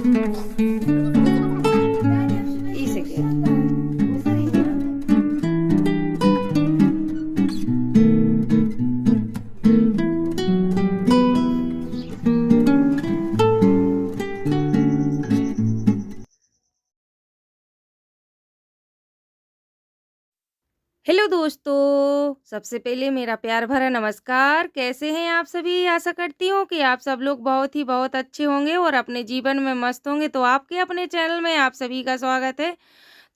Hello दोस्तों, सबसे पहले मेरा प्यार भरा नमस्कार। कैसे हैं आप सभी? आशा करती हूँ कि आप सब लोग बहुत अच्छे होंगे और अपने जीवन में मस्त होंगे। तो आपके अपने चैनल में आप सभी का स्वागत है।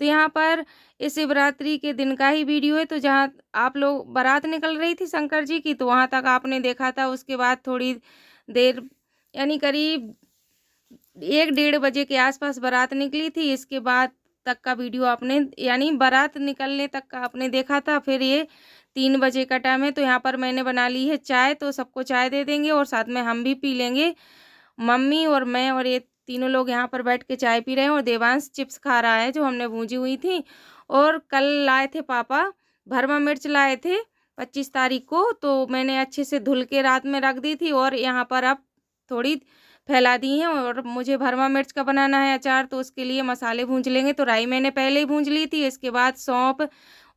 तो यहाँ पर इस शिवरात्रि के दिन का ही वीडियो है। तो जहाँ आप लोग बारात निकल रही थी शंकर जी की, तो वहाँ तक आपने देखा था। उसके बाद थोड़ी देर यानी करीब 1 डेढ़ बजे के आसपास बारात निकली थी। इसके बाद तक का वीडियो आपने यानी बारात निकलने तक का आपने देखा था। फिर ये 3 बजे का टाइम है। तो यहाँ पर मैंने बना ली है चाय, तो सबको चाय दे देंगे और साथ में हम भी पी लेंगे। मम्मी और मैं और ये तीनों लोग यहाँ पर बैठ के चाय पी रहे हैं और देवांश चिप्स खा रहा है जो हमने भूजी हुई थी। और कल लाए थे पापा भरमा मिर्च लाए थे 25 तारीख को, तो मैंने अच्छे से धुल के रात में रख दी थी और यहाँ पर अब थोड़ी फैला दी हैं। और मुझे भरमा मिर्च का बनाना है अचार, तो उसके लिए मसाले भूंज लेंगे। तो राई मैंने पहले ही भूंज ली थी। इसके बाद सौंफ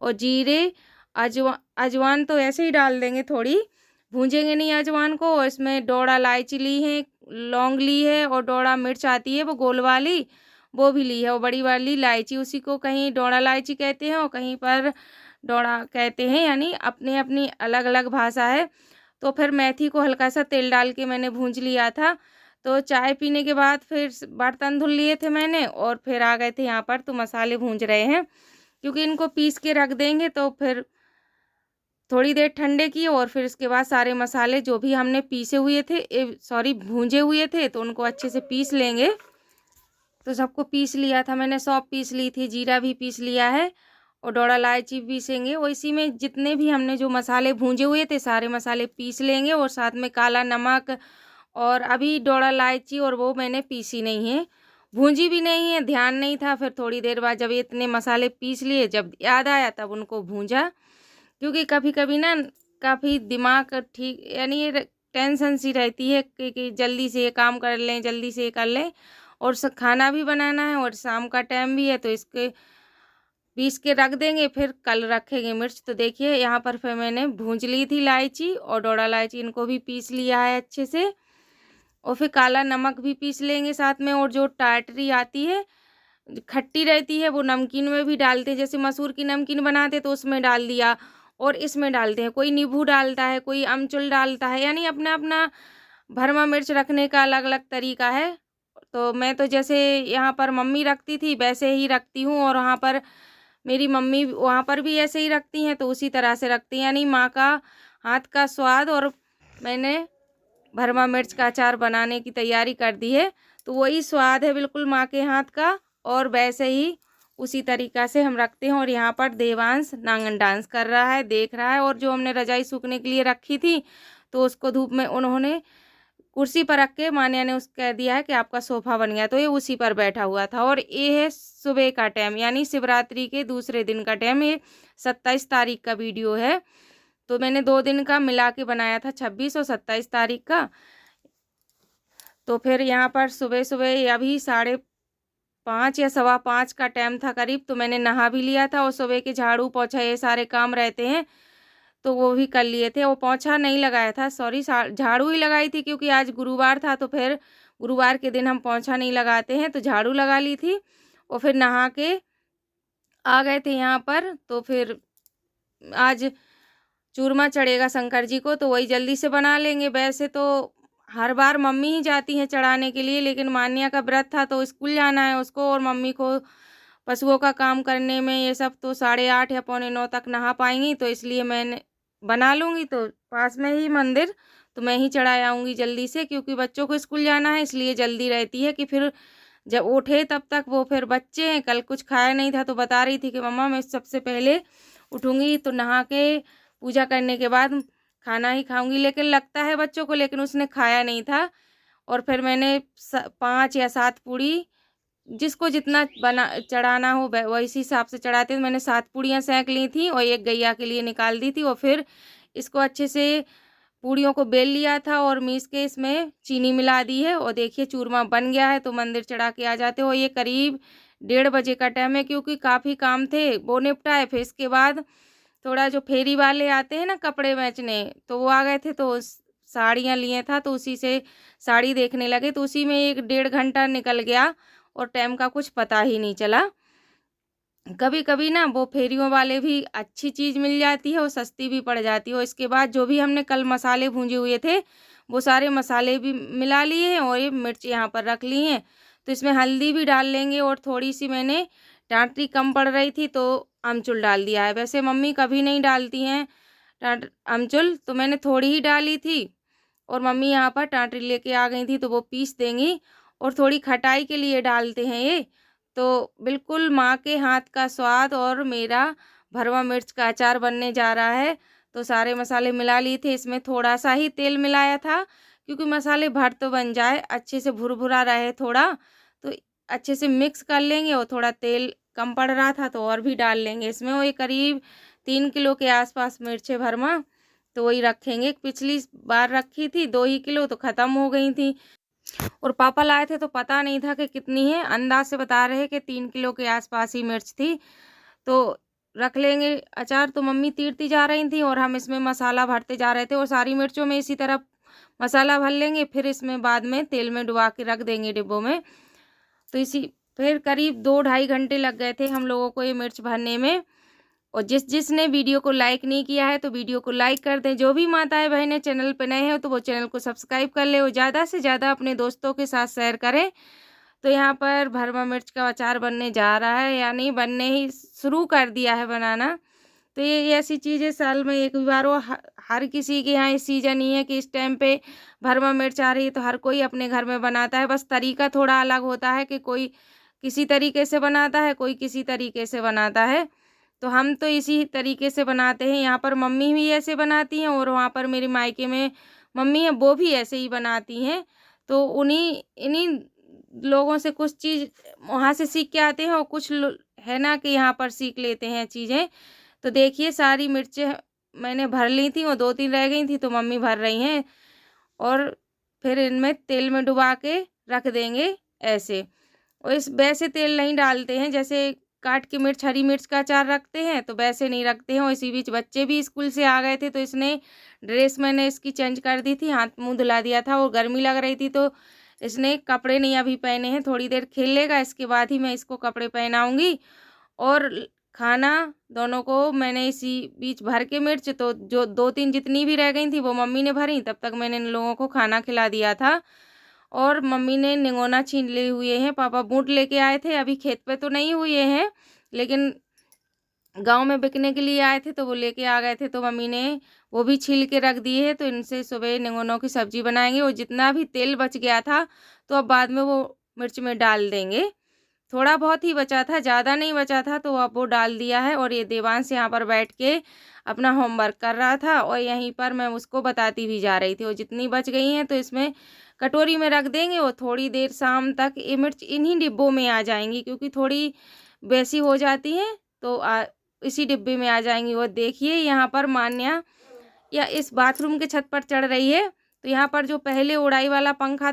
और जीरे, अजवान तो ऐसे ही डाल देंगे, थोड़ी भूंजेंगे नहीं अजवान को। और इसमें डोड़ा इलायची ली है, लौंग ली है और डोड़ा मिर्च आती है वो गोल वाली, वो भी ली है। और बड़ी वाली इलायची, उसी को कहीं डोड़ा इलायची कहते हैं और कहीं पर डोड़ा कहते हैं, यानी अपनी अपनी अलग अलग भाषा है। तो फिर मेथी को हल्का सा तेल डाल के मैंने भूंज लिया था। तो चाय पीने के बाद फिर बर्तन धुल लिए थे मैंने और फिर आ गए थे यहाँ पर। तो मसाले भूंज रहे हैं क्योंकि इनको पीस के रख देंगे। तो फिर थोड़ी देर ठंडे किए और फिर इसके बाद सारे मसाले जो भी हमने पीसे हुए थे भूंजे हुए थे, तो उनको अच्छे से पीस लेंगे। तो सबको पीस लिया था मैंने, सौंफ पीस ली थी, जीरा भी पीस लिया है और डोड़ा इलायची पीसेंगे। और इसी में जितने भी हमने जो मसाले भूंजे हुए थे सारे मसाले पीस लेंगे और साथ में काला नमक। और अभी डोड़ा इलायची और वो मैंने पीसी नहीं है, भूंजी भी नहीं है, ध्यान नहीं था। फिर थोड़ी देर बाद जब इतने मसाले पीस लिए, जब याद आया तब उनको भूंजा। क्योंकि कभी कभी ना काफ़ी दिमाग ठीक यानी ये टेंशन सी रहती है कि जल्दी से ये काम कर लें, जल्दी से ये कर लें। और खाना भी बनाना है और शाम का टाइम भी है, तो इसके पीस के रख देंगे, फिर कल रखेंगे मिर्च। तो देखिए यहाँ पर फिर मैंने भूंज ली थी इलायची और डोड़ा इलायची, इनको भी पीस लिया है अच्छे से। और फिर काला नमक भी पीस लेंगे साथ में। और जो टाटरी आती है खट्टी रहती है, वो नमकीन में भी डालते हैं। जैसे मसूर की नमकीन बनाते तो उसमें डाल दिया और इसमें डालते हैं। कोई नींबू डालता है, कोई अमचूर डालता है, यानी अपना अपना भरमा मिर्च रखने का अलग अलग तरीका है। तो मैं तो जैसे यहाँ पर मम्मी रखती थी वैसे ही रखती हूँ और वहाँ पर मेरी मम्मी वहाँ पर भी ऐसे ही रखती हैं, तो उसी तरह से रखती हैं। यानी माँ का हाथ का स्वाद। और मैंने भरमा मिर्च का अचार बनाने की तैयारी कर दी है, तो वही स्वाद है बिल्कुल माँ के हाथ का। और वैसे ही उसी तरीक़ा से हम रखते हैं। और यहाँ पर देवांश नांगन डांस कर रहा है, देख रहा है। और जो हमने रजाई सूखने के लिए रखी थी, तो उसको धूप में उन्होंने कुर्सी पर रख के मान्या ने उसको कह दिया है कि आपका सोफ़ा बन गया, तो ये उसी पर बैठा हुआ था। और ये है सुबह का टाइम, यानी शिवरात्रि के दूसरे दिन का टाइम। ये 27 तारीख का वीडियो है। तो मैंने 2 दिन का मिला के बनाया था, 26 और 27 तारीख का। तो फिर यहाँ पर सुबह सुबह अभी 5:30 या 5:15 का टाइम था करीब, तो मैंने नहा भी लिया था। और सुबह के झाड़ू पोछा ये सारे काम रहते हैं, तो वो भी कर लिए थे। वो पोछा नहीं लगाया था, सॉरी, झाड़ू ही लगाई थी क्योंकि आज गुरुवार था। तो फिर गुरुवार के दिन हम पोछा नहीं लगाते हैं, तो झाड़ू लगा ली थी। और फिर नहा के आ गए थे यहाँ पर। तो फिर आज चूरमा चढ़ेगा शंकर जी को, तो वही जल्दी से बना लेंगे। वैसे तो हर बार मम्मी ही जाती हैं चढ़ाने के लिए, लेकिन मान्या का व्रत था तो स्कूल जाना है उसको, और मम्मी को पशुओं का काम करने में ये सब तो 8:30 या 8:45 तक नहा पाएंगी। तो इसलिए मैंने बना लूँगी, तो पास में ही मंदिर, तो मैं ही चढ़ा आऊँगी जल्दी से। क्योंकि बच्चों को स्कूल जाना है, इसलिए जल्दी रहती है कि फिर जब उठे तब तक वो फिर बच्चे हैं। कल कुछ खाया नहीं था, तो बता रही थी कि मम्मा मैं सबसे पहले उठूँगी तो नहा के पूजा करने के बाद खाना ही खाऊंगी। लेकिन लगता है बच्चों को, लेकिन उसने खाया नहीं था। और फिर मैंने 5 या 7 पूड़ी, जिसको जितना बना चढ़ाना हो वैसे हिसाब से चढ़ाते हैं। मैंने 7 पूड़ियाँ सेंक ली थी और एक गैया के लिए निकाल दी थी। और फिर इसको अच्छे से पूड़ियों को बेल लिया था और मीस के इसमें चीनी मिला दी है और देखिए चूरमा बन गया है। तो मंदिर चढ़ा के आ जाते हो। ये करीब 1:30 बजे का टाइम है, क्योंकि काफ़ी काम थे वो निपटाए। फिर इसके बाद थोड़ा जो फेरी वाले आते हैं ना कपड़े बेचने, तो वो आ गए थे, तो साड़ियाँ लिए था, तो उसी से साड़ी देखने लगे, तो उसी में 1 डेढ़ घंटा निकल गया और टाइम का कुछ पता ही नहीं चला। कभी कभी ना वो फेरियों वाले भी अच्छी चीज़ मिल जाती है और सस्ती भी पड़ जाती है। और इसके बाद जो भी हमने कल मसाले भूंजे हुए थे वो सारे मसाले भी मिला लिए हैं और ये मिर्च यहाँ पर रख ली हैं। तो इसमें हल्दी भी डाल लेंगे और थोड़ी सी मैंने टाटरी कम पड़ रही थी तो अमचूर डाल दिया है। वैसे मम्मी कभी नहीं डालती हैं अमचूर, तो मैंने थोड़ी ही डाली थी और मम्मी यहाँ पर टाटरी लेके आ गई थी तो वो पीस देंगी। और थोड़ी खटाई के लिए डालते हैं ये। तो बिल्कुल माँ के हाथ का स्वाद और मेरा भरवा मिर्च का अचार बनने जा रहा है। तो सारे मसाले मिला लिए थे, इसमें थोड़ा सा ही तेल मिलाया था, क्योंकि मसाले भर तो बन जाए, अच्छे से भुरभुरा रहे थोड़ा, तो अच्छे से मिक्स कर लेंगे। और थोड़ा तेल कम पड़ रहा था तो और भी डाल लेंगे इसमें। वो ये करीब 3 किलो के आसपास मिर्च है भरमा, तो वही रखेंगे। पिछली बार रखी थी 2 ही किलो तो ख़त्म हो गई थी, और पापा लाए थे तो पता नहीं था कि कितनी है, अंदाज से बता रहे कि 3 किलो के आसपास ही मिर्च थी। तो रख लेंगे अचार। तो मम्मी तीरती जा रही थी और हम इसमें मसाला भरते जा रहे थे, और सारी मिर्चों में इसी तरह मसाला भर लेंगे, फिर इसमें बाद में तेल में डुबा के रख देंगे डिब्बों में। तो इसी फिर करीब 2 ढाई घंटे लग गए थे हम लोगों को ये मिर्च भरने में। और जिसने वीडियो को लाइक नहीं किया है तो वीडियो को लाइक कर दें। जो भी माताएं बहनें चैनल पर नए हैं तो वो चैनल को सब्सक्राइब कर ले और ज़्यादा से ज़्यादा अपने दोस्तों के साथ शेयर करें। तो यहाँ पर भरवा मिर्च का अचार बनने जा रहा है, यानी बनने ही शुरू कर दिया है बनाना। तो ये ऐसी चीज़ है साल में एक बार वो हर किसी के यहाँ इस सीजन ही है कि इस टाइम पे भरवा मिर्च आ रही है, तो हर कोई अपने घर में बनाता है। बस तरीका थोड़ा अलग होता है कि कोई किसी तरीके से बनाता है, कोई किसी तरीके से बनाता है। तो हम तो इसी तरीके से बनाते हैं। यहाँ पर मम्मी भी ऐसे बनाती हैं और वहाँ पर मेरे मायके में मम्मी है वो भी ऐसे ही बनाती हैं। तो उन्हीं इन्हीं लोगों से कुछ चीज़ वहाँ से सीख के आते हैं और कुछ है ना कि यहाँ पर सीख लेते हैं चीज़ें। तो देखिए सारी मिर्चें मैंने भर ली थी और 2-3 रह गई थी तो मम्मी भर रही हैं। और फिर इनमें तेल में डुबा के रख देंगे ऐसे। और इस वैसे तेल नहीं डालते हैं जैसे काट के मिर्च हरी मिर्च का अचार रखते हैं, तो वैसे नहीं रखते हैं। और इसी बीच बच्चे भी स्कूल से आ गए थे तो इसने ड्रेस मैंने इसकी चेंज कर दी थी, हाथ मुंह धुला दिया था और गर्मी लग रही थी, तो इसने कपड़े नहीं अभी पहने हैं, थोड़ी देर खेल लेगा, इसके बाद ही मैं इसको कपड़े पहनाऊँगी। और खाना दोनों को मैंने इसी बीच भर के मिर्च तो जो 2-3 जितनी भी रह गई थी वो मम्मी ने भरी, तब तक मैंने इन लोगों को खाना खिला दिया था। और मम्मी ने निगोना छीन लिए हुए हैं, पापा बूट लेके आए थे, अभी खेत पे तो नहीं हुए हैं लेकिन गांव में बिकने के लिए आए थे तो वो लेके आ गए थे, तो मम्मी ने वो भी छील के रख दिए है। तो इनसे सुबह निगोनों की सब्जी बनाएंगे। और जितना भी तेल बच गया था तो अब बाद में वो मिर्च में डाल देंगे। थोड़ा बहुत ही बचा था, ज़्यादा नहीं बचा था, तो अब वो डाल दिया है। और ये देवांश यहाँ पर बैठ के अपना होमवर्क कर रहा था और यहीं पर मैं उसको बताती भी जा रही थी। और जितनी बच गई हैं तो इसमें कटोरी में रख देंगे और थोड़ी देर शाम तक ये मिर्च इन्हीं डिब्बों में आ जाएंगी, क्योंकि थोड़ी वैसी हो जाती हैं तो इसी डिब्बे में आ जाएंगी। और देखिए यहाँ पर मान्या या इस बाथरूम के छत पर चढ़ रही है, तो यहाँ पर जो पहले उड़ाई वाला पंखा